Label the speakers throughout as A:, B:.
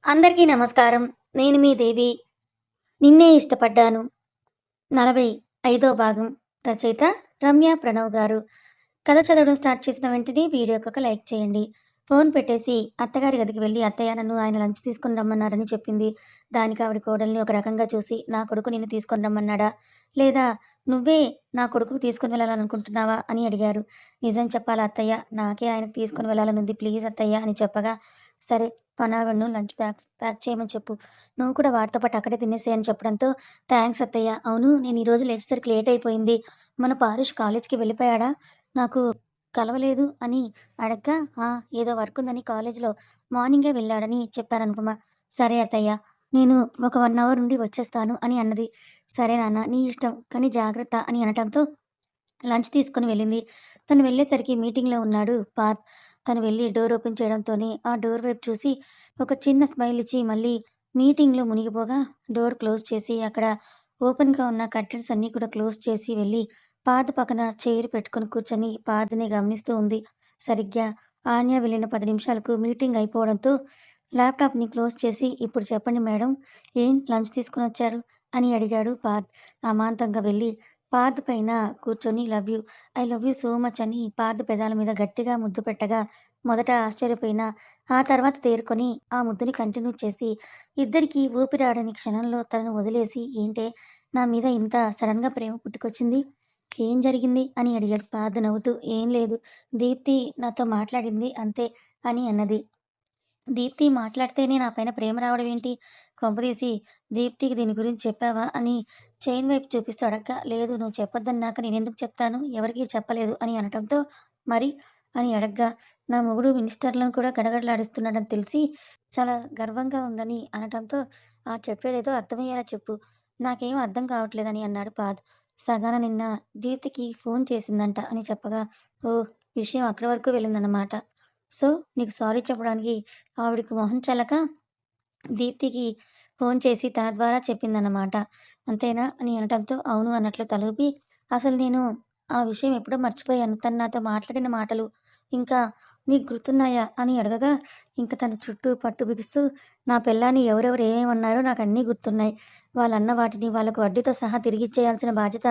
A: అందరికీ నమస్కారం. నేను మీ దేవి. నిన్నే ఇష్టపడ్డాను. 45వ భాగం. రచయిత రమ్య ప్రణవ్ గారు. కథ చదవడం స్టార్ట్ చేసిన వెంటనే వీడియోకి ఒక లైక్ చేయండి. ఫోన్ పెట్టేసి అత్తగారి గదికి వెళ్ళి అత్తయ్య నన్ను ఆయన లంచ్ తీసుకొని రమ్మన్నారని చెప్పింది. దానికి ఆవిడ కోడల్ని ఒక రకంగా చూసి నా కొడుకు నిన్ను తీసుకొని రమ్మన్నాడా? లేదా నువ్వే నా కొడుకుని తీసుకొని వెళ్ళాలనుకుంటున్నావా? అని అడిగారు. నిజం చెప్పాలా అత్తయ్య, నాకే ఆయనకు తీసుకొని వెళ్ళాలనుంది ప్లీజ్ అత్తయ్య అని చెప్పగా, సరే పనావిడను లంచ్ ప్యాక్ చేయమని చెప్పు. నువ్వు కూడా వాడితో పాటు అక్కడే తినేసేయ్ అని చెప్పడంతో, థాంక్స్ అత్తయ్య. అవును నేను ఈరోజు లేచేసరికి లేట్ అయిపోయింది. మన పారుష్ కాలేజ్‌కి వెళ్ళిపోయాడా? నాకు కలవలేదు అని అడగ్గా, "ఆ! ఏదో వర్క్ ఉందని కాలేజ్‌లో మార్నింగే వెళ్ళాడని చెప్పారనుపమ." "సరే అత్తయ్య. నేను ఒక 1 అవర్ ఉండి వచ్చేస్తాను" అని అన్నది. "సరే నాన్న నీ ఇష్టం. కానీ జాగ్రత్త" అని అనటంతో లంచ్ తీసుకొని వెళ్ళింది. తను వెళ్ళేసరికి మీటింగ్‌లో ఉన్నాడు పార్థ్. తను వెళ్లి డోర్ ఓపెన్ చేయడంతోనే ఆ డోర్ వైపు చూసి ఒక చిన్న స్మైల్ ఇచ్చి మళ్ళీ మీటింగ్‌లో మునిగిపోగా డోర్ క్లోజ్ చేసి అక్కడ ఓపెన్‌గా ఉన్న కర్టెన్స్ అన్నీ కూడా క్లోజ్ చేసి వెళ్ళి పార్థ్ పక్కన చైర్ పెట్టుకొని కూర్చొని పార్థ్‌ని గమనిస్తూ ఉంది. సరిగ్గా ఆన్య వెళ్ళిన 10 నిమిషాలకు మీటింగ్ అయిపోవడంతో ల్యాప్‌టాప్‌ని క్లోజ్ చేసి "ఇప్పుడు చెప్పండి మేడం, ఏం లంచ్ తీసుకొనొచ్చారు?" అని అడిగాడు పార్థ్. అమాంతంగా వెళ్ళి పార్థ్ పైన కూర్చొని I love you so much అని పార్థ్ పెదాల మీద గట్టిగా ముద్దు పెట్టగా, మొదట ఆశ్చర్యపోయినా, ఆ తర్వాత తేరుకొని ఆ ముద్దుని కంటిన్యూ చేసి, ఇద్దరికీ ఊపిరాడని క్షణంలో తనను వదిలేసి, ఏంటే నా మీద ఇంత సడెన్‌గా ప్రేమ పుట్టుకొచ్చింది? ఏం జరిగింది? అని అడిగాడు పార్థ్ నవ్వుతూ. ఏం లేదు. దీప్తి నాతో మాట్లాడింది అంతే అని అన్నది. దీప్తి మాట్లాడితేనే నా పైన ప్రేమ రావడం ఏంటి? కొంపదీసి దీప్తికి దీని గురించి చెప్పావా? అని చైన్ వైపు చూపిస్తూ అడగ్గా, లేదు నువ్వు చెప్పొద్దన్నాక నేనెందుకు చెప్తాను? ఎవరికీ చెప్పలేదు అని అనటంతో, మరి? అని అడగ్గా, నా మొగుడు మినిస్టర్లను కూడా గడగడలాడిస్తున్నాడని తెలిసి చాలా గర్వంగా ఉందని అనటంతో, ఆ చెప్పేదేదో అర్థమయ్యేలా చెప్పు. నాకేం అర్థం కావట్లేదని అన్నాడు పార్థ్. సగాన నిన్న దీప్తికి ఫోన్ చేసిందంట అని చెప్పగా, ఓహ్! విషయం అక్కడి వరకు వెళ్ళిందన్నమాట. సో, నీకు సారీ చెప్పడానికి ఆవిడకి మొహం చెల్లక దీప్తికి ఫోను చేసి తన ద్వారా చెప్పిందన్నమాట. అంతేనా? అని అనటంతో అవును అన్నట్లు తలూపి, అసలు నేను ఆ విషయం ఎప్పుడో మర్చిపోయాను. తను నాతో మాట్లాడిన మాటలు ఇంకా నీకు గుర్తున్నాయా? అని అడగగా, ఇంక తన చుట్టూ పట్టు బిగిస్తూ నా పెళ్ళాన్ని ఎవరెవరు ఏమేమన్నారో నాకన్నీ గుర్తున్నాయి. వాళ్ళన్న వాటిని వాళ్ళకు వడ్డీతో సహా తిరిగిచ్చేయాల్సిన బాధ్యత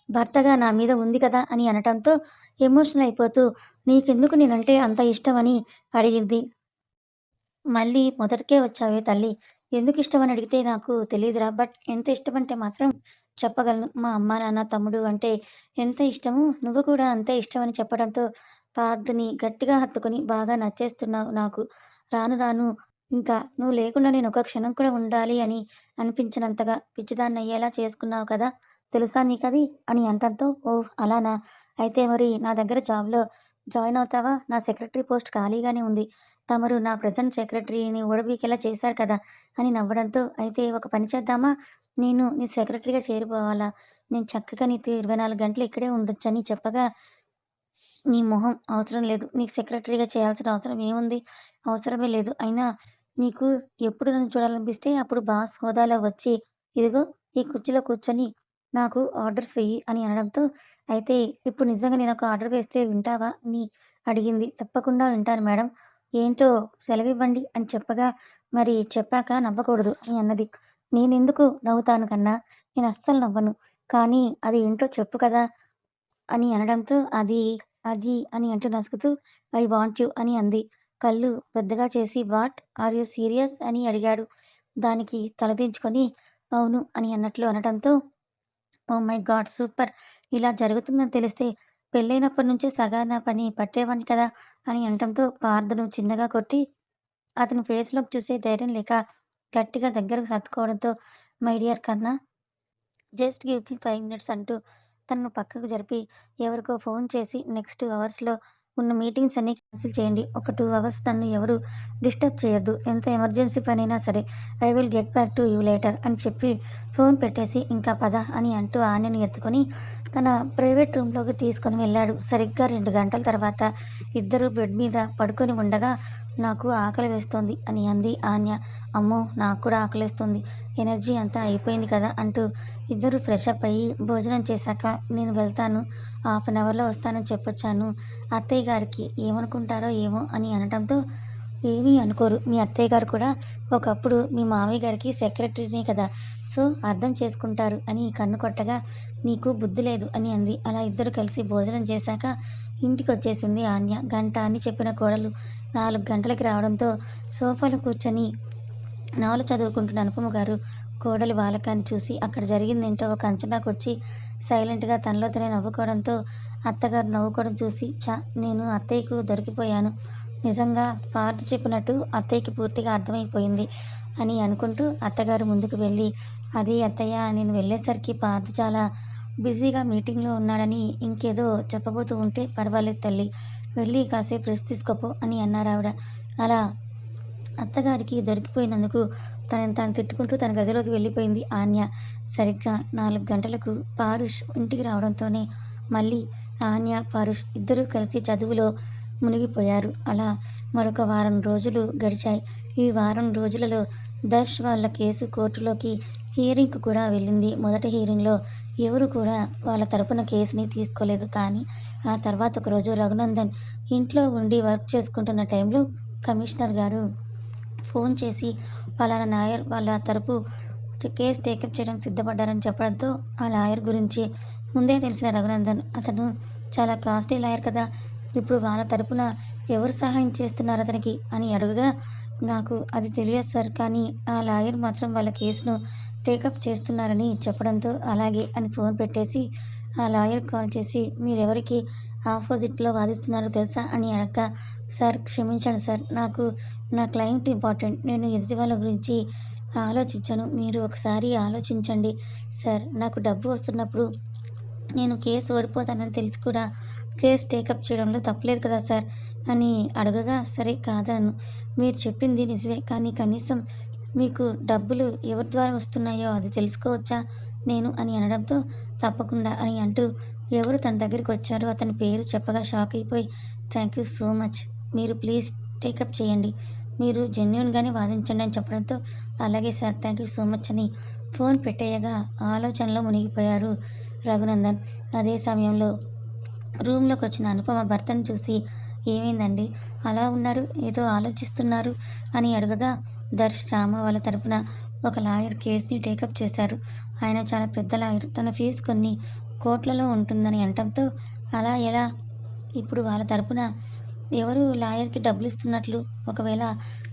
A: భర్తగా నా మీద ఉంది కదా! అని అనటంతో ఎమోషనల్ అయిపోతూ నీకెందుకు నేనంటే అంత ఇష్టమని అడిగింది. మళ్ళీ మొదటికే వచ్చావే తల్లి! ఎందుకిష్టమని అడిగితే నాకు తెలీదురా! బట్ ఎంత ఇష్టమంటే మాత్రం చెప్పగలను. మా అమ్మ, నాన్న, తమ్ముడు అంటే ఎంత ఇష్టమో నువ్వు కూడా అంతే ఇష్టమని చెప్పడంతో పార్థ్‌ని గట్టిగా హత్తుకొని బాగా నచ్చేస్తున్నావు నాకు. రాను రాను ఇంకా నువ్వు లేకుండా నేను ఒక క్షణం కూడా ఉండాలి అని అనిపించనంతగా పిచ్చిదాన్నయ్యేలా చేసుకున్నావు కదా! తెలుసా నీకది? అని అనటంతో ఓహ్! అలానా? అయితే మరి నా దగ్గర జాబ్‌లో జాయిన్ అవుతావా? నా సెక్రటరీ పోస్ట్ ఖాళీగానే ఉంది. తమరు నా ప్రెజెంట్ సెక్రటరీని ఊడబీకేలా చేశారు కదా! అని నవ్వడంతో, అయితే ఒక పని చేద్దామా? నేను నీ సెక్రటరీగా చేరిపోవాలా? నేను చక్కగా నీతో 24 గంటలు ఇక్కడే ఉండొచ్చని చెప్పగా, నీ మొహం అవసరం లేదు. నీకు సెక్రటరీగా చేయాల్సిన అవసరం ఏముంది? అవసరమే లేదు. అయినా నీకు ఎప్పుడు నన్ను చూడాలనిపిస్తే అప్పుడు బాస్ హోదాలో వచ్చి, ఇదిగో ఈ కుర్చీలో కూర్చొని నాకు ఆర్డర్స్ వెయ్యి అని అనడంతో, అయితే ఇప్పుడు నిజంగా నేనొక ఆర్డర్ వేస్తే వింటావా? అని అడిగింది. తప్పకుండా వింటాను మేడం. ఏంటో సెలవివ్వండి అని చెప్పగా, మరి చెప్పాక నవ్వకూడదు అని అన్నది. నేనెందుకు నవ్వుతాను కన్నా, నేనస్సలు నవ్వను. కానీ అది ఏంటో చెప్పు కదా! అని అనడంతో అది అని అంటూ నసుకుతూ ఐ వాంట్ యూ అని అంది. కళ్ళు పెద్దగా చేసి వాట్? Are you serious? అని అడిగాడు. దానికి తలదించుకొని అవును అని అన్నట్లు అనటంతో ఓహ్ మై గాడ్! సూపర్. ఇలా జరుగుతుందని తెలిస్తే పెళ్ళైనప్పటి నుంచే సగాన పని పట్టేవాడిని కదా! అని అనటంతో పార్థ్‌ను చిన్నగా కొట్టి అతని ఫేస్‌లోకి చూసే ధైర్యం లేక గట్టిగా దగ్గరకు హత్తుకోవడంతో మై డియర్ కన్నా జస్ట్ గివ్ మీ 5 మినిట్స్ అంటూ తనను పక్కకు జరిపి ఎవరికో ఫోన్ చేసి నెక్స్ట్ 2 అవర్స్‌లో ఉన్న మీటింగ్స్ అన్నీ క్యాన్సిల్ చేయండి. ఒక 2 అవర్స్ నన్ను ఎవరు డిస్టర్బ్ చేయొద్దు. ఎంత ఎమర్జెన్సీ పనైనా సరే. I will get back to you later అని చెప్పి ఫోన్ పెట్టేసి ఇంకా పద అని అంటూ ఆన్యని ఎత్తుకొని తన ప్రైవేట్ రూమ్‌లోకి తీసుకొని వెళ్ళాడు. సరిగ్గా 2 గంటల తర్వాత ఇద్దరూ బెడ్ మీద పడుకొని ఉండగా నాకు ఆకలి వేస్తోంది అని అంది ఆన్య. అమ్మో! నాకు కూడా ఆకలేస్తుంది. ఎనర్జీ అంతా అయిపోయింది కదా! అంటూ ఇద్దరూ ఫ్రెష్ అప్ అయ్యి భోజనం చేశాక నేను వెళ్తాను. హాఫ్ అన్ అవర్‌లో వస్తానని చెప్పొచ్చాను. అత్తయ్య గారికి ఏమనుకుంటారో ఏమో అని అనటంతో ఏమీ అనుకోరు. మీ అత్తయ్య గారు కూడా ఒకప్పుడు మీ మామయ్య గారికి సెక్రటరీనే కదా! సో, అర్థం చేసుకుంటారు అని కన్ను కొట్టగా, నీకు బుద్ధి లేదు అని అంది. అలా ఇద్దరు కలిసి భోజనం చేశాక ఇంటికొచ్చేసింది ఆన్య. గంట అని చెప్పిన కోడలు 4 గంటలకి రావడంతో సోఫాలో కూర్చొని నవల చదువుకుంటున్న అనుపమ గారు కోడలి వాలకాన్ని చూసి అక్కడ జరిగిందేంటో ఒక అంచనాకొచ్చి సైలెంట్‌గా తనలో తనే నవ్వుకోవడంతో అత్తగారు నవ్వుకోవడం చూసి నేను అత్తయ్యకు దొరికిపోయాను. నిజంగా పార్థ చెప్పినట్టు అత్తయ్యకి పూర్తిగా అర్థమైపోయింది అని అనుకుంటూ అత్తగారు ముందుకు వెళ్ళి, అది అత్తయ్య నేను వెళ్ళేసరికి పార్థ చాలా బిజీగా మీటింగ్‌లో ఉన్నాడని ఇంకేదో చెప్పబోతూ ఉంటే పర్వాలేదు తల్లి. వెళ్ళి కాసేపు రెస్ట్ తీసుకోపో అని అన్నారావిడ. అలా అత్తగారికి దొరికిపోయినందుకు తనని తాను తిట్టుకుంటూ తన గదిలోకి వెళ్ళిపోయింది ఆన్య. సరిగ్గా 4 గంటలకు పారుష్ ఇంటికి రావడంతోనే మళ్ళీ ఆన్య, పారుష్ ఇద్దరూ కలిసి చదువులో మునిగిపోయారు. అలా మరొక వారం రోజులు గడిచాయి. ఈ వారం రోజులలో దర్శ్ వాళ్ళ కేసు కోర్టులోకి హియరింగ్‌కి కూడా వెళ్ళింది. మొదటి హియరింగ్‌లో ఎవరు కూడా వాళ్ళ తరపున కేసుని తీసుకోలేదు. కానీ ఆ తర్వాత ఒకరోజు రఘునందన్ ఇంట్లో ఉండి వర్క్ చేసుకుంటున్న టైంలో కమిషనర్ గారు ఫోన్ చేసి పలానా లాయర్ వాళ్ళ తరపు కేస్ టేకప్ చేయడానికి సిద్ధపడ్డారని చెప్పడంతో ఆ లాయర్ గురించి ముందే తెలిసిన రఘునందన్ అతను చాలా కాస్ట్లీ లాయర్ కదా! ఇప్పుడు వాళ్ళ తరపున ఎవరు సహాయం చేస్తున్నారు అతనికి అని అడుగగా, నాకు అది తెలియదు సార్. కానీ ఆ లాయర్ మాత్రం వాళ్ళ కేసును టేకప్ చేస్తున్నారని చెప్పడంతో అలాగే అని ఫోన్ పెట్టేసి ఆ లాయర్‌కి కాల్ చేసి మీరెవరికి ఆపోజిట్‌లో వాదిస్తున్నారో తెలుసా అని అడగ్గా, సార్ క్షమించండి సార్. నాకు నా క్లయింట్ ఇంపార్టెంట్. నేను ఎదుటి వాళ్ళ గురించి ఆలోచించను. మీరు ఒకసారి ఆలోచించండి సార్. నాకు డబ్బు వస్తున్నప్పుడు నేను కేసు ఓడిపోతానని తెలిసి కూడా కేస్ టేకప్ చేయడంలో తప్పులేదు కదా సార్ అని అడగగా, సరే కాదనను. మీరు చెప్పింది నిజమే. కానీ కనీసం మీకు డబ్బులు ఎవరి ద్వారా వస్తున్నాయో అది తెలుసుకోవచ్చా నేను అని అనడంతో, తప్పకుండా అని అంటూ ఎవరు తన దగ్గరికి వచ్చారో అతని పేరు చెప్పగా షాక్ అయిపోయి, థ్యాంక్ యూ సో మచ్. మీరు ప్లీజ్ టేకప్ చేయండి. మీరు జెన్యూన్‌గానే వాదించండి అని చెప్పడంతో, అలాగే sir thank you so much అని ఫోన్ పెట్టేయగా ఆలోచనలో మునిగిపోయారు రఘునందన్. అదే సమయంలో రూమ్‌లోకొచ్చిన అనుపమ భర్తను చూసి, ఏమైందండి అలా ఉన్నారు? ఏదో ఆలోచిస్తున్నారు అని అడగగా, దర్శ్ రామ వాళ్ళ తరపున ఒక లాయర్ కేస్‌ని టేకప్ చేశారు. ఆయన చాలా పెద్ద లాయర్. తన ఫీజు కొన్ని కోట్లలో ఉంటుందని అనటంతో, అలా ఎలా? ఇప్పుడు వాళ్ళ తరపున ఎవరు లాయర్‌కి డబ్బులిస్తున్నట్లు? ఒకవేళ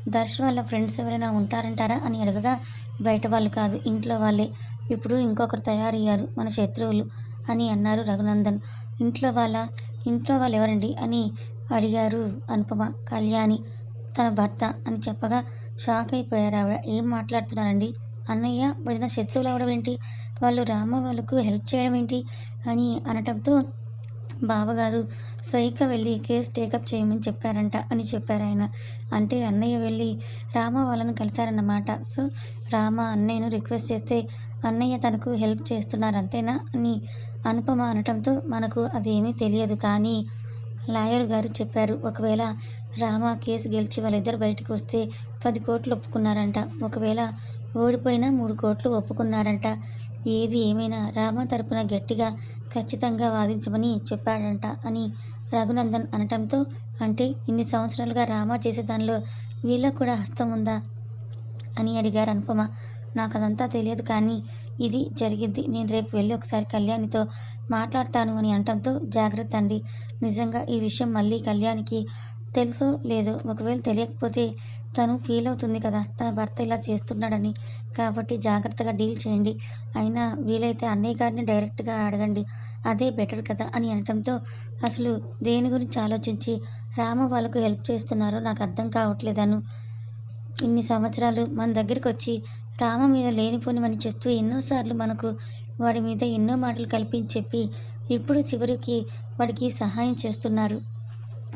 A: దర్శ్ వాళ్ళ ఫ్రెండ్స్ ఎవరైనా ఉంటారంటారా అని అడగగా, బయట వాళ్ళు కాదు ఇంట్లో వాళ్ళే. ఇప్పుడు ఇంకొకరు తయారయ్యారు మన శత్రువులు అని అన్నారు రఘునందన్. ఇంట్లో వాళ్ళా? ఇంట్లో వాళ్ళెవరండి అని అడిగారు అనుపమ. కళ్యాణి తన భర్త అని చెప్పగా షాక్ అయిపోయారావిడ. ఏం మాట్లాడుతున్నారండి? అన్నయ్య, వదిన శత్రువులవ్వడమేంటి? వాళ్ళు రామ వాళ్ళకు హెల్ప్ చేయడమేంటి? అని అనటంతో, బావగారు స్వయంగా వెళ్ళి కేస్ టేకప్ చేయమని చెప్పారంట అని చెప్పారాయన. అంటే అన్నయ్య వెళ్ళి రామ వాళ్ళని కలిసారన్నమాట. సో, రామ అన్నయ్యను రిక్వెస్ట్ చేస్తే అన్నయ్య తనకు హెల్ప్ చేస్తున్నారు అంతేనా అని అనుపమ అనటంతో, మనకు అదేమీ తెలియదు. కానీ లాయర్ గారు చెప్పారు. ఒకవేళ రామ కేసు గెలిచి వాళ్ళిద్దరు బయటకు వస్తే 10 కోట్లు ఒప్పుకున్నారంట. ఒకవేళ ఓడిపోయినా 3 కోట్లు ఒప్పుకున్నారంట. ఏది ఏమైనా రామ తరపున గట్టిగా ఖచ్చితంగా వాదించమని చెప్పాడంట అని రఘునందన్ అనటంతో, అంటే ఇన్ని సంవత్సరాలుగా రామ చేసే దానిలో వీళ్ళకు కూడా హస్తం ఉందా అని అడిగారు అనుపమ. నాకదంతా తెలియదు కానీ ఇది జరిగిద్ది. నేను రేపు వెళ్ళి ఒకసారి కళ్యాణితో మాట్లాడతాను అని అనటంతో, జాగ్రత్త అండి. నిజంగా ఈ విషయం మళ్ళీ కళ్యాణికి తెలుసో లేదో, ఒకవేళ తెలియకపోతే తను ఫీల్ అవుతుంది కదా తన భర్త ఇలా చేస్తున్నాడని. కాబట్టి జాగ్రత్తగా డీల్ చేయండి. అయినా వీలైతే అన్నయ్య గారిని డైరెక్ట్‌గా అడగండి. అదే బెటర్ కదా అని అనటంతో, అసలు దేని గురించి ఆలోచించి రామ వాళ్ళకు హెల్ప్ చేస్తున్నారో నాకు అర్థం కావట్లేదను. ఇన్ని సంవత్సరాలు మన దగ్గరకొచ్చి రామ మీద లేనిపోనివని చెప్తూ ఎన్నోసార్లు మనకు వాడి మీద ఎన్నో మాటలు కల్పించి చెప్పి, ఇప్పుడు చివరికి వాడికి సహాయం చేస్తున్నారు.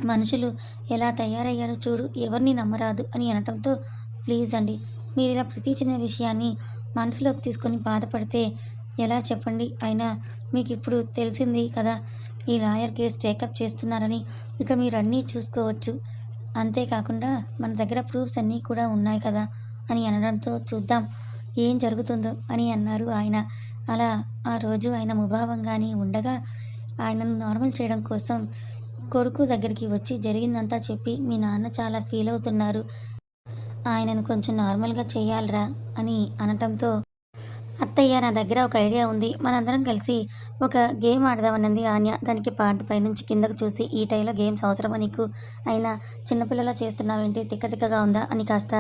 A: మనుషులు ఎలా తయారయ్యారో చూడు, ఎవరిని నమ్మరాదు అని అనటంతో, ప్లీజ్ అండి. మీరిలా ప్రతి చిన్న విషయాన్ని మనసులోకి తీసుకొని బాధపడితే ఎలా చెప్పండి? అయినా మీకిప్పుడు తెలిసింది కదా ఈ లాయర్ కేస్ టేకప్ చేస్తున్నారని. ఇక మీరన్నీ చూసుకోవచ్చు. అంతేకాకుండా మన దగ్గర ప్రూఫ్స్ అన్నీ కూడా ఉన్నాయి కదా అని అనడంతో, చూద్దాం ఏం జరుగుతుందో అని అన్నారు ఆయన. అలా ఆ రోజు ఆయన ముభావంగానే ఉండగా ఆయనను నార్మల్ చేయడం కోసం కొడుకు దగ్గరికి వచ్చి జరిగిందంతా చెప్పి, "మీ నాన్న చాలా ఫీల్ అవుతున్నారు. ఆయనను కొంచెం నార్మల్‌గా చెయ్యాలిరా" అని అనటంతో, "అత్తయ్య నా దగ్గర ఒక ఐడియా ఉంది. మనందరం కలిసి ఒక గేమ్ ఆడదామనంది ఆన్య. దానికి పార్ద్ పైనుంచి కిందకు చూసి, "ఈ టైంలో గేమ్స్ అవసరమా నీకు? అయినా చిన్నపిల్లలా చేస్తున్నావేంటి? తిక్క తిక్కగా ఉందా?" అని కాస్త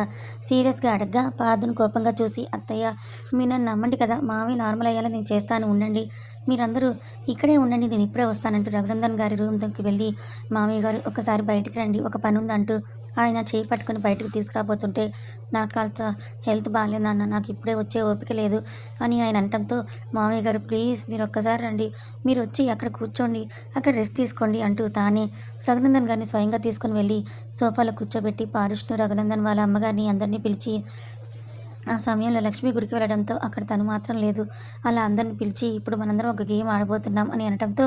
A: సీరియస్‌గా అడగ్గా, పార్ద్‌ని కోపంగా చూసి, "అత్తయ్య మీరు నన్ను నమ్మండి కదా! మావయ్య నార్మల్ అయ్యేలా నేను చేస్తాను ఉండండి. మీరందరూ ఇక్కడే ఉండండి. నేను ఇప్పుడే వస్తానంటూ రఘునందన్ గారి రూమ్ దగ్గరికి వెళ్ళి, "మామయ్య గారు ఒక్కసారి బయటికి రండి. ఒక పనుంది" అంటూ ఆయన చెయ్యి పట్టుకొని బయటకు తీసుకురాబోతుంటే, "నాకు కాస్త హెల్త్ బాలేదు నాన్న. నాకు ఇప్పుడే వచ్చే ఓపిక లేదు" అని ఆయన అనటంతో, "మామయ్య గారు ప్లీజ్ మీరొక్కసారి రండి. మీరొచ్చి అక్కడ కూర్చోండి. అక్కడ రెస్ట్ తీసుకోండి" అంటూ తానే రఘునందన్ గారిని స్వయంగా తీసుకొని వెళ్ళి సోఫాలో కూర్చోబెట్టి పారుష్‌ను, రఘునందన్ వాళ్ళ అమ్మగారిని అందరిని పిలిచి, ఆ సమయంలో లక్ష్మి గుడికి వెళ్ళడంతో అక్కడ తను మాత్రం లేదు. అలా అందరిని పిలిచి, "ఇప్పుడు మనందరం ఒక గేమ్ ఆడబోతున్నాం" అని అనటంతో,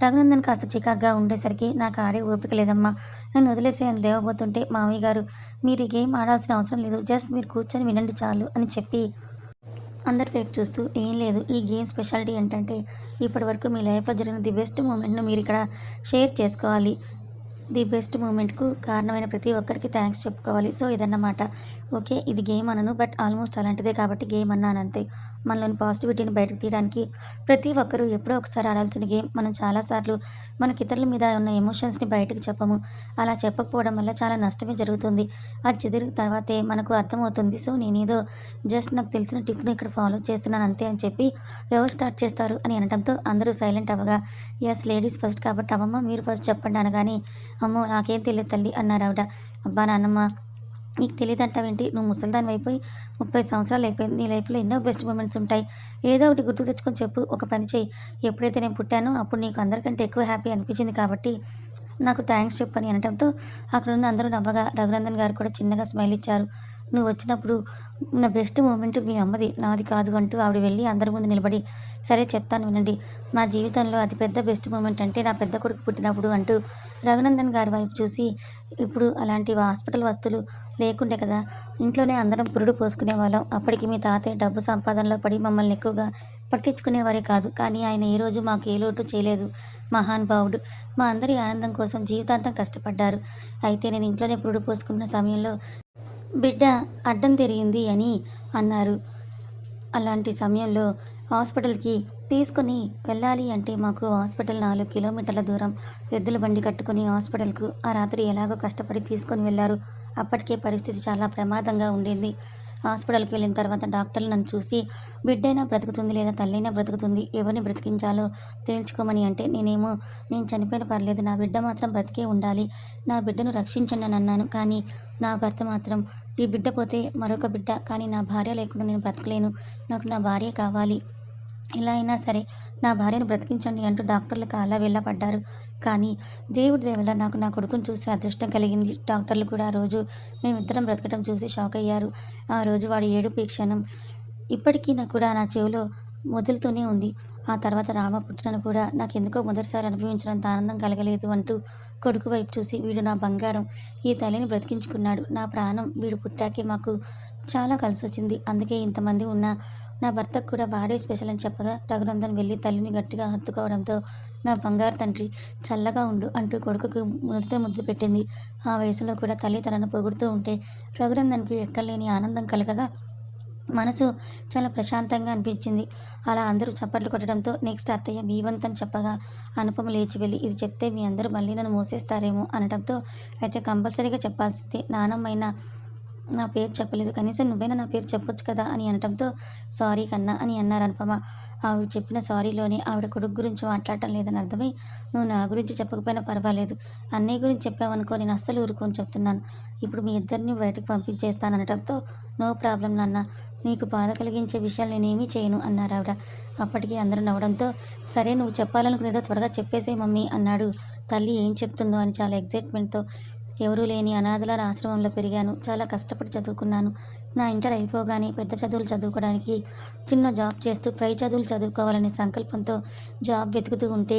A: రఘునందన్ కాస్త చికాకుగా ఉండేసరికి, "నాకు ఆడే ఓపిక లేదమ్మా. నన్ను వదిలేసేయి" అని లేవబోతుంటే, "మామయ్య గారు మీరు ఈ గేమ్ ఆడాల్సిన అవసరం లేదు. జస్ట్ మీరు కూర్చొని వినండి చాలు" అని చెప్పి అందరి వైపు చూస్తూ, "ఏం లేదు. ఈ గేమ్ స్పెషాలిటీ ఏంటంటే, ఇప్పటివరకు మీ లైఫ్‌లో జరిగిన ది బెస్ట్ మూమెంట్‌ను మీరిక్కడ షేర్ చేసుకోవాలి. ది బెస్ట్ మూమెంట్‌కు కారణమైన ప్రతి ఒక్కరికి థాంక్స్ చెప్పుకోవాలి. సో, ఇదన్నమాట. ఓకే. ఇది గేమ్ అనను. బట్ ఆల్మోస్ట్ అలాంటిదే కాబట్టి గేమ్ అన్నానంతే. మనలోని పాజిటివిటీని బయటకు తీయడానికి ప్రతి ఒక్కరూ ఎప్పుడో ఒకసారి ఆడాల్సిన గేమ్. మనం చాలా సార్లు మనకి ఇతరుల మీద ఉన్న ఎమోషన్స్‌ని బయటకు చెప్పము. అలా చెప్పకపోవడం వల్ల చాలా నష్టమే జరుగుతుంది. అది చెదిరిన తర్వాతే మనకు అర్థమవుతుంది. సో, నేనేదో జస్ట్ నాకు తెలిసిన టిప్‌ని ఇక్కడ ఫాలో చేస్తున్నాను అంతే" అని చెప్పి, "ఎవరు స్టార్ట్ చేస్తారు" అని అనడంతో అందరూ సైలెంట్ అవ్వగా, "యెస్ లేడీస్ ఫస్ట్ కాబట్టి అమ్మమ్మ మీరు ఫస్ట్ చెప్పండి" అనగానే, "అమ్మో! నాకేం తెలీదు తల్లి" అన్నారావిడ. "అబ్బా నాన్నమ్మ నీకు తెలీదంటావేంటి? నువ్వు ముసలిదానివైపోయి 30 సంవత్సరాలయిపోయింది. నీ లైఫ్‌లో ఎన్నో బెస్ట్ మూమెంట్స్ ఉంటాయి. ఏదో ఒకటి గుర్తుకు తెచ్చుకొని చెప్పు. ఒక పని చెయ్యి. ఎప్పుడైతే నేను పుట్టానో అప్పుడు నీకు అందరికంటే ఎక్కువ హ్యాపీ అనిపించింది కాబట్టి నాకు థాంక్స్ చెప్పు" అని అనటంతో అక్కడున్న అందరూ నవ్వగా రఘునందన్ గారు కూడా చిన్నగా స్మైల్ ఇచ్చారు. "నువ్వొచ్చినప్పుడు నా బెస్ట్ మూమెంట్ మీ అమ్మది. నాది కాదు" అంటూ ఆవిడ వెళ్ళి అందరి ముందు నిలబడి, "సరే చెప్తాను వినండి. నా జీవితంలో అతిపెద్ద బెస్ట్ మూమెంట్ అంటే నా పెద్ద కొడుకు పుట్టినప్పుడు" అంటూ రఘునందన్ గారి వైపు చూసి, "ఇప్పుడు అలాంటి హాస్పిటల్ వసతులు లేకుండే కదా! ఇంట్లోనే అందరం పురుడు పోసుకునేవాళ్ళం. అప్పటికి మీ తాతయ్య డబ్బు సంపాదనలో పడి మమ్మల్ని ఎక్కువగా పట్టించుకునేవారే కాదు. కానీ ఆయన ఏ రోజు మాకు ఏ లోటు చేయలేదు. మహానుభావుడు. మా అందరి ఆనందం కోసం జీవితాంతం కష్టపడ్డారు. అయితే నేను ఇంట్లోనే పురుడు పోసుకుంటున్న సమయంలో బిడ్డ అడ్డం తిరిగింది" అని అన్నారు. అలాంటి సమయంలో హాస్పిటల్‌కి తీసుకొని వెళ్ళాలి అంటే మాకు హాస్పిటల్ 4 కిలోమీటర్ల దూరం. ఎద్దుల బండి కట్టుకొని హాస్పిటల్‌కు ఆ రాత్రి ఎలాగో కష్టపడి తీసుకొని వెళ్లారు. అప్పటికే పరిస్థితి చాలా ప్రమాదంగా ఉండింది. హాస్పిటల్‌కి వెళ్ళిన తర్వాత డాక్టర్లు నన్ను చూసి, "బిడ్డైనా బ్రతుకుతుంది లేదా తల్లైనా బ్రతుకుతుంది. ఎవరిని బ్రతికించాలో తేల్చుకోమని" అంటే నేనేమో, "నేను చనిపోయినా పర్లేదు. నా బిడ్డ మాత్రం బతికే ఉండాలి. నా బిడ్డను రక్షించండి" అని అన్నాను. కానీ నా భర్త మాత్రం, "ఈ బిడ్డ పోతే మరొక బిడ్డ. కానీ నా భార్య లేకుండా నేను బ్రతకలేను. నాకు నా భార్యే కావాలి. ఎలా అయినా సరే నా భార్యను బ్రతికించండి" అంటూ డాక్టర్ల కాళ్ళవేళ్ళ పడ్డారు. కానీ దేవుడి దయ వల్ల నాకు నా కొడుకుని చూసే అదృష్టం కలిగింది. డాక్టర్లు కూడా ఆ రోజు మేమిద్దరం బ్రతకటం చూసి షాకయ్యారు. ఆ రోజు వాడి ఏడుపు ఈ క్షణం ఇప్పటికీ కూడా నా చెవిలో మొదులుతూనే ఉంది. ఆ తర్వాత రామ పుట్టినను కూడా నాకెందుకో మొదటిసారి అనుభవించినంత ఆనందం కలగలేదు అంటూ కొడుకు వైపు చూసి, "వీడు నా బంగారం. ఈ తల్లిని బ్రతికించుకున్నాడు. నా ప్రాణం వీడు పుట్టాకే మాకు చాలా కలిసొచ్చింది. అందుకే ఇంతమంది ఉన్నా నా భర్తకు కూడా వాడే స్పెషల్" అని చెప్పగా రఘునందన్ వెళ్లి తల్లిని గట్టిగా హత్తుకోవడంతో, "నా బంగారు తండ్రి చల్లగా ఉండు" అంటూ కొడుకుకు నుదుట ముద్దు పెట్టింది. ఆ వయసులో కూడా తల్లి తనను పొగుడుతూ ఉంటే రఘునందన్‌కి ఎక్కడలేని ఆనందం కలగగా మనసు చాలా ప్రశాంతంగా అనిపించింది. అలా అందరూ చప్పట్లు కొట్టడంతో నెక్స్ట్ అత్తయ్య మీ వంతని చెప్పగా అనుపమ లేచి వెళ్ళి, "ఇది చెప్తే మీ అందరూ మళ్ళీ నన్ను మోసేస్తారేమో" అనడంతో, "అయితే కంపల్సరీగా చెప్పాల్సిందే. నానమ్మైనా నా పేరు చెప్పలేదు. కనీసం నువ్వైనా నా పేరు చెప్పొచ్చు కదా" అని అనటంతో, "సారీ కన్నా" అని అన్నారు అనుపమ. ఆవిడ చెప్పిన సారీలోనే ఆవిడ కొడుకు గురించి మాట్లాడటం లేదని అర్థమై, "నువ్వు నా గురించి చెప్పకపోయినా పర్వాలేదు. అన్నయ్య గురించి చెప్పావనుకో నేను అస్సలు ఊరుకోను చెప్తున్నాను. ఇప్పుడు మీ ఇద్దరిని బయటకు పంపించేస్తాననటంతో, "నో ప్రాబ్లమ్ నాన్న. నీకు బాధ కలిగించే విషయాలు నేనేమీ చేయను" అన్నారావిడ. అప్పటికి అందరూ నవ్వడంతో, "సరే నువ్వు చెప్పాలనుకునేదో త్వరగా చెప్పేసేయ్ మమ్మీ" అన్నాడు. తల్లి ఏం చెప్తుందో అని చాలా ఎక్సైట్‌మెంట్‌తో, "ఎవరూ లేని అనాథల ఆశ్రమంలో పెరిగాను. చాలా కష్టపడి చదువుకున్నాను. నా ఇంటర్ అయిపోగానే పెద్ద చదువులు చదువుకోవడానికి చిన్న జాబ్ చేస్తూ పై చదువులు చదువుకోవాలనే సంకల్పంతో జాబ్ వెతుకుతూ ఉంటే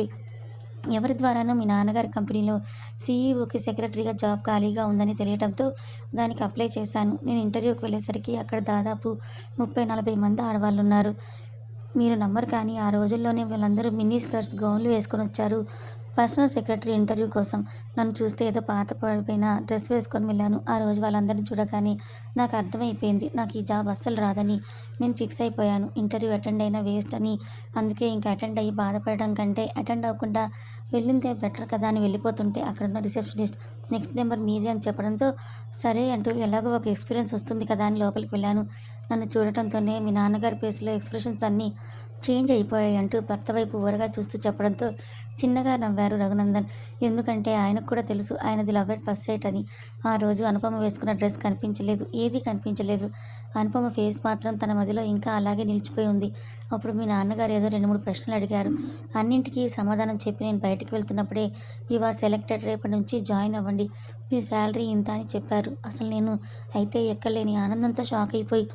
A: ఎవరి ద్వారానో మీ నాన్నగారి కంపెనీలో సీఈఓకి సెక్రటరీగా జాబ్ ఖాళీగా ఉందని తెలియటంతో దానికి అప్లై చేశాను. నేను ఇంటర్వ్యూకి వెళ్ళేసరికి అక్కడ దాదాపు 30, 40 మంది ఆడవాళ్ళున్నారు. మీరు నమ్మరు కానీ ఆ రోజుల్లోనే వాళ్ళందరూ మిన్నీ స్కర్ట్స్, గౌన్లు వేసుకొనొచ్చారు. పర్సనల్ సెక్రటరీ ఇంటర్వ్యూ కోసం. నన్ను చూస్తే ఏదో పాత పడిపోయిన డ్రెస్ వేసుకొని వెళ్ళాను. ఆ రోజు వాళ్ళందరిని చూడగానే నాకు అర్థమైపోయింది నాకు ఈ జాబ్ అస్సలు రాదని. నేను ఫిక్స్ అయిపోయాను. ఇంటర్వ్యూ అటెండ్ అయినా వేస్ట్ అని. అందుకే ఇంక అటెండ్ అయ్యి బాధపడడం కంటే అటెండ్ అవ్వకుండా వెళ్ళిందే బెటర్ కదా అని వెళ్ళిపోతుంటే అక్కడున్న రిసెప్షనిస్ట్ నెక్స్ట్ నెంబర్ మీదే అని చెప్పడంతో సరే అంటూ ఎలాగో ఒక ఎక్స్పీరియన్స్ వస్తుంది కదా అని లోపలికి వెళ్ళాను. నన్ను చూడటంతోనే మీ నాన్నగారి ఫేస్‌లో ఎక్స్‌ప్రెషన్స్ అన్నీ చేంజ్ అయిపోయాయి అంటూ భర్త వైపు ఓరగా చూస్తూ చెప్పడంతో చిన్నగా నవ్వారు రఘునందన్. ఎందుకంటే ఆయనకు కూడా తెలుసు ఆయనది లవ్ ఎట్ ఫస్ట్ సైట్ అని. ఆ రోజు అనుపమ వేసుకున్న డ్రెస్ కనిపించలేదు. ఏదీ కనిపించలేదు. అనుపమ ఫేస్ మాత్రం తన మదిలో ఇంకా అలాగే నిలిచిపోయి ఉంది. అప్పుడు మీ నాన్నగారు ఏదో 2, 3 ప్రశ్నలు అడిగారు. అన్నింటికి సమాధానం చెప్పి నేను బయటికి వెళ్తున్నప్పుడే యూ ఆర్ సెలెక్టెడ్ రేపటి నుంచి జాయిన్ అవ్వండి. మీ శాలరీ ఇంత అని చెప్పారు. అసలు నేను అయితే ఎక్కడలేని ఆనందంతో షాక్ అయిపోయి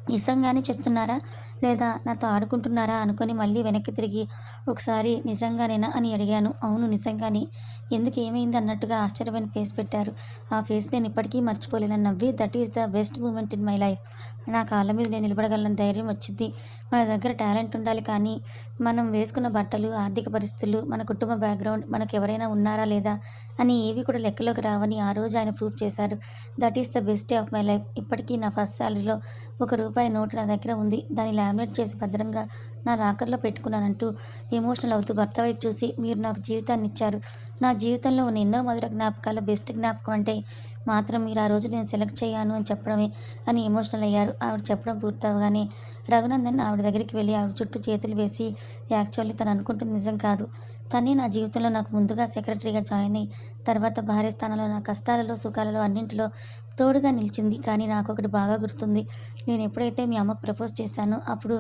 A: నిజంగానే చెప్తున్నారా? లేదా నాతో ఆడుకుంటున్నారా? అనుకోని మళ్ళీ వెనక్కి తిరిగి ఒకసారి నిజంగానేనా అని అడిగాను. అవును నిజంగానే. ఎందుకు ఏమైంది అన్నట్టుగా ఆశ్చర్యమైన ఫేస్ పెట్టారు. ఆ ఫేస్ నేను ఇప్పటికీ మర్చిపోలేనని నవ్వి that is the best moment in my life. నా కాళ్ళ మీద నేను నిలబడగలనని ధైర్యం వచ్చిద్ది. మన దగ్గర టాలెంట్ ఉండాలి కానీ మనం వేసుకున్న బట్టలు, ఆర్థిక పరిస్థితులు, మన కుటుంబ బ్యాక్‌గ్రౌండ్, మనకెవరైనా ఉన్నారా లేదా అని ఏవి కూడా లెక్కలోకి రావని ఆ రోజు ఆయన ప్రూవ్ చేశారు. That is the best day of my life. ఇప్పటికీ నా ఫస్ట్ సాలరీలో రూ. 1 నోటు నా దగ్గర ఉంది. దాన్ని లామినేట్ చేసి భద్రంగా నా లాకర్‌లో పెట్టుకున్నానంటూ ఎమోషనల్ అవుతూ భర్త వైపు చూసి మీరు నాకు జీవితాన్నిచ్చారు. నా జీవితంలో ఉన్న ఎన్నో మధుర జ్ఞాపకాల్లో బెస్ట్ జ్ఞాపకం అంటే మాత్రం మీరు ఆ రోజు నేను సెలెక్ట్ చేయ్యాను అని చెప్పడమే అని ఎమోషనల్ అయ్యారు. ఆవిడ చెప్పడం పూర్తవ్వగానే రఘునందన్ ఆవిడ దగ్గరికి వెళ్ళి ఆవిడ చుట్టూ చేతులు వేసి యాక్చువల్లీ తను అనుకుంటుంది నిజం కాదు. తనే నా జీవితంలో నాకు ముందుగా సెక్రటరీగా జాయిన్ అయ్యి తర్వాత భార్య స్థానంలో నా కష్టాలలో, సుఖాలలో అన్నింటిలో తోడుగా నిలిచింది. కానీ నాకొకటి బాగా గుర్తుంది. నేను ఎప్పుడైతే మీ అమ్మకు ప్రపోజ్ చేశానో అప్పుడు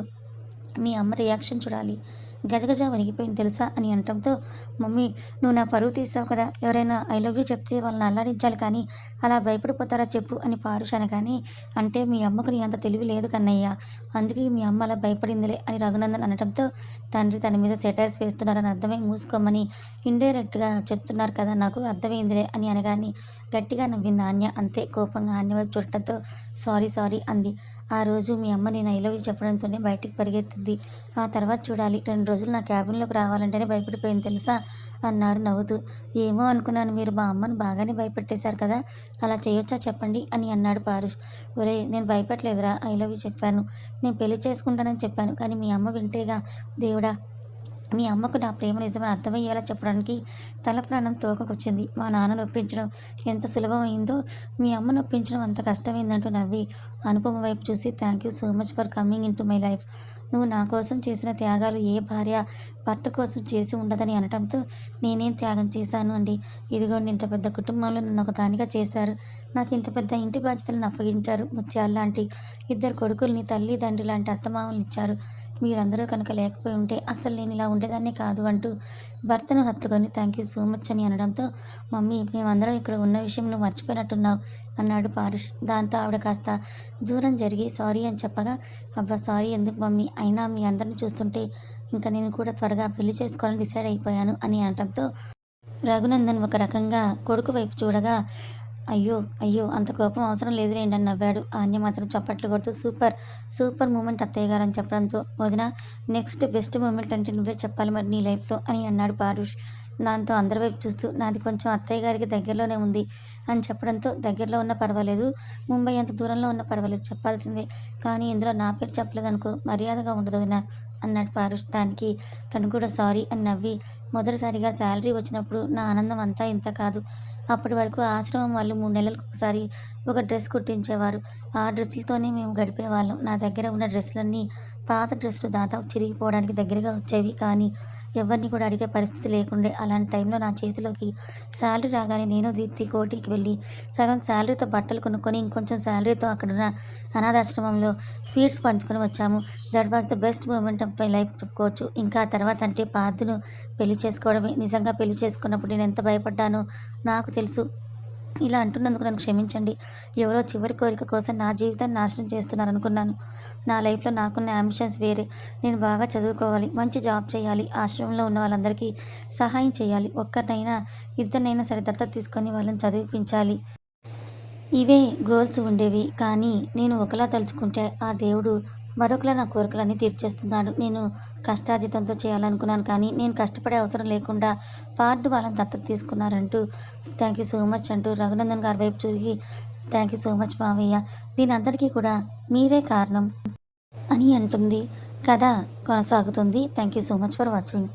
A: మీ అమ్మ రియాక్షన్ చూడాలి. గజగజ వణికిపోయింది తెలుసా అని అనటంతో మమ్మీ నువ్వు నా పరువు తీసావు కదా! ఎవరైనా ఐ లవ్ యూ చెప్తే వాళ్ళని అల్లాడించాలి కానీ అలా భయపడిపోతారా చెప్పు అని పారుష్ అనగానే అంటే మీ అమ్మకు నీ అంత తెలివి లేదు కన్నయ్య. అందుకే మీ అమ్మ అలా భయపడిందిలే అని రఘునందన్ అనటంతో తండ్రి తన మీద సెటైర్స్ వేస్తున్నారని అర్థమై మూసుకోమని ఇండైరెక్ట్‌గా చెప్తున్నారు కదా! నాకు అర్థమైందిలే అని అనగానే గట్టిగా నవ్వింది ఆన్య. అంతే కోపంగా ఆన్య వైపు చూడటంతో సారీ అంది. ఆ రోజు మీ అమ్మ నేను ఐ లవ్ యూ చెప్పడంతోనే బయటికి పరిగెత్తింది. ఆ తర్వాత చూడాలి 2 రోజులు నా క్యాబిన్‌లోకి రావాలంటేనే భయపడిపోయింది తెలుసా? అన్నారు నవ్వుతూ. ఏమో అనుకున్నాను మీరు మా అమ్మను బాగానే భయపెట్టేశారు కదా! అలా చేయొచ్చా చెప్పండి అని అన్నాడు పారుష్. ఒరేయ్ నేను భయపెట్టలేదురా ఐ లవ్ యూ చెప్పాను. నేను పెళ్లి చేసుకుంటానని చెప్పాను. కానీ మీ అమ్మ వింటేగా దేవుడా! మీ అమ్మకు నా ప్రేమ నిజమని అర్థమయ్యేలా చెప్పడానికి తల ప్రాణం తోకకొచ్చింది. మా నాన్నను ఒప్పించడం ఎంత సులభమైందో మీ అమ్మను ఒప్పించడం అంత కష్టమైందంటూ నవ్వి అనుపమ వైపు చూసి thank you so much for coming into my life. నువ్వు నా కోసం చేసిన త్యాగాలు ఏ భార్య భర్త కోసం చేసి ఉండదని అనటంతో నేనేం త్యాగం చేశాను అండి. ఇదిగోండి ఇంత పెద్ద కుటుంబంలో నన్ను ఒకదానిగా చేశారు. నాకు ఇంత పెద్ద ఇంటి బాధ్యతలను అప్పగించారు. ముత్యాల్లాంటి 2 కొడుకుల్ని, తల్లి, తండ్రి లాంటి అత్తమామల్నిచ్చారు. మీరందరూ కనుక లేకపోయి ఉంటే అస్సలు నేను ఇలా ఉండేదాన్నే కాదు అంటూ భర్తను హత్తుకొని థ్యాంక్ యూ సో మచ్ అని అనడంతో మమ్మీ మేమందరం ఇక్కడ ఉన్న విషయం నువ్వు మర్చిపోయినట్టున్నావు అన్నాడు పారుష్. దాంతో ఆవిడ కాస్త దూరం జరిగి సారీ అని చెప్పగా అబ్బా సారీ ఎందుకు మమ్మీ అయినా మీ అందరిని చూస్తుంటే ఇంకా నేను కూడా త్వరగా పెళ్లి చేసుకోవాలని డిసైడ్ అయిపోయాను అని అనడంతో రఘునందన్ ఒక రకంగా కొడుకు వైపు చూడగా అయ్యో! అయ్యో! అంత కోపం అవసరం లేదులెండి అని నవ్వాడు. ఆన్య మాత్రం చప్పట్లు కొడుతూ సూపర్ మూమెంట్ అత్తయ్య గారు అని చెప్పడంతో వదిన నెక్స్ట్ బెస్ట్ మూమెంట్ అంటే నువ్వే చెప్పాలి మరి నీ లైఫ్‌లో అని అన్నాడు పారుష్. దాంతో అందరి వైపు చూస్తూ నాది కొంచెం అత్తయ్య గారికి దగ్గరలోనే ఉంది అని చెప్పడంతో దగ్గరలో ఉన్నా పర్వాలేదు. ముంబై అంత దూరంలో ఉన్నా పర్వాలేదు చెప్పాల్సిందే. కానీ ఇందులో నా పేరు చెప్పలేదనుకో మర్యాదగా ఉండదు వదిన అన్నాడు పారుష్. దానికి తను కూడా సారీ అని నవ్వి మొదటిసారిగా శాలరీ వచ్చినప్పుడు నా ఆనందం అంతా ఇంత కాదు. అప్పటి వరకు ఆశ్రమం వాళ్ళు 3 నెలలకొకసారి ఒక డ్రెస్ కుట్టించేవారు. ఆ డ్రెస్సులతోనే మేము గడిపేవాళ్ళం. నా దగ్గర ఉన్న డ్రెస్సులన్నీ పాత డ్రెస్సులు దాదాపు చిరిగిపోవడానికి దగ్గరగా వచ్చేవి. కానీ ఎవరిని కూడా అడిగే పరిస్థితి లేకుండే. అలాంటి టైంలో నా చేతిలోకి శాలరీ రాగానే నేను, దీప్తి కోఠీకి వెళ్ళి సగం శాలరీతో బట్టలు కొనుక్కొని ఇంకొంచెం శాలరీతో అక్కడున్న అనాథాశ్రమంలో స్వీట్స్ పంచుకొని వచ్చాము. That was the best moment of my life చెప్పుకోవచ్చు. ఇంకా తర్వాత అంటే పార్థును పెళ్లి చేసుకోవడమే. నిజంగా పెళ్లి చేసుకున్నప్పుడు నేనెంత భయపడ్డానో నాకు తెలుసు. ఇలా అంటున్నందుకు నన్ను క్షమించండి. ఎవరో చివరి కోరిక కోసం నా జీవితాన్ని నాశనం చేస్తున్నారనుకున్నాను. నా లైఫ్‌లో నాకున్న యాంబిషన్స్ వేరే. నేను బాగా చదువుకోవాలి, మంచి జాబ్ చేయాలి, ఆశ్రమంలో ఉన్న వాళ్ళందరికీ సహాయం చేయాలి. ఒక్కరినైనా, ఇద్దరినైనా సరే దత్తత తీసుకొని వాళ్ళని చదివిపించాలి. ఇవే గోల్స్ ఉండేవి. కానీ నేను ఒకలా తలుచుకుంటే ఆ దేవుడు మరొకలా నా కోరికలన్నీ తీర్చేస్తున్నాడు. నేను కష్టార్జితంతో చేయాలనుకున్నాను కానీ నేను కష్టపడే అవసరం లేకుండా వార్డు వాళ్ళని దత్తత తీసుకున్నారంటూ థ్యాంక్ యూ సో మచ్ అంటూ రఘునందన్ గారి వైపు చూసి థ్యాంక్ యూ సో మచ్ మావయ్య. దీనంతటికీ కూడా మీరే కారణం అని అంటుంది. కథ కొనసాగుతుంది. Thank you so much for watching.